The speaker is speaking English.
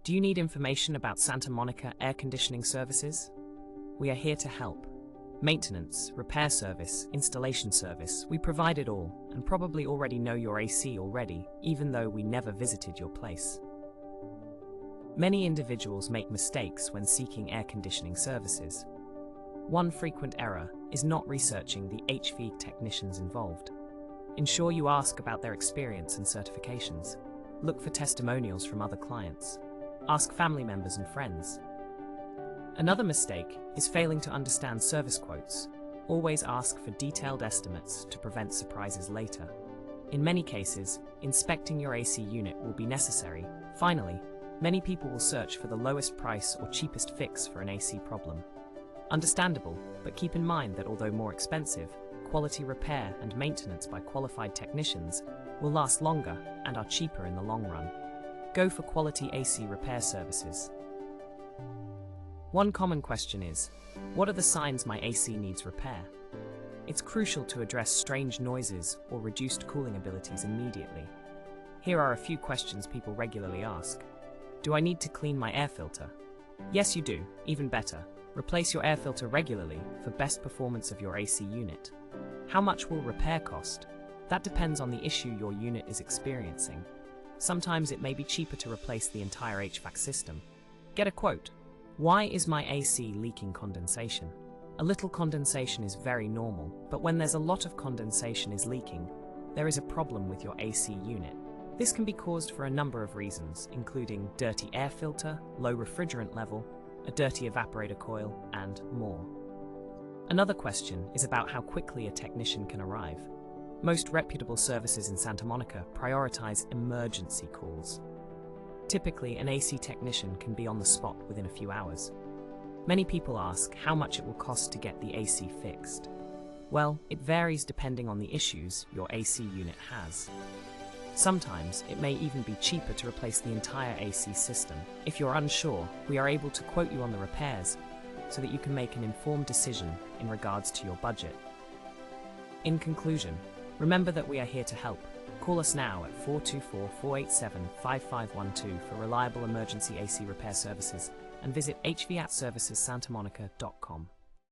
Do you need information about Santa Monica air conditioning services? We are here to help. Maintenance, repair service, installation service, we provide it all, and probably already know your AC already, even though we never visited your place. Many individuals make mistakes when seeking air conditioning services. One frequent error is not researching the HV technicians involved. Ensure you ask about their experience and certifications. Look for testimonials from other clients. Ask family members and friends. Another mistake is failing to understand service quotes. Always ask for detailed estimates to prevent surprises later. In many cases, inspecting your AC unit will be necessary. Finally, many people will search for the lowest price or cheapest fix for an AC problem. Understandable, but keep in mind that although more expensive, quality repair and maintenance by qualified technicians will last longer and are cheaper in the long run. Go for quality AC repair services. One common question is, what are the signs my AC needs repair? It's crucial to address strange noises or reduced cooling abilities immediately. Here are a few questions people regularly ask. Do I need to clean my air filter? Yes, you do. Even better. Replace your air filter regularly for best performance of your AC unit. How much will repair cost? That depends on the issue your unit is experiencing. Sometimes it may be cheaper to replace the entire HVAC system. Get a quote. Why is my AC leaking condensation? A little condensation is very normal, but when there's a lot of condensation is leaking, there is a problem with your AC unit. This can be caused for a number of reasons, including dirty air filter, low refrigerant level, a dirty evaporator coil, and more. Another question is about how quickly a technician can arrive. Most reputable services in Santa Monica prioritize emergency calls. Typically, an AC technician can be on the spot within a few hours. Many people ask how much it will cost to get the AC fixed. Well, it varies depending on the issues your AC unit has. Sometimes it may even be cheaper to replace the entire AC system. If you're unsure, we are able to quote you on the repairs so that you can make an informed decision in regards to your budget. In conclusion, remember that we are here to help. Call us now at 424-487-5512 for reliable emergency AC repair services and visit hvatservicessantamonica.com.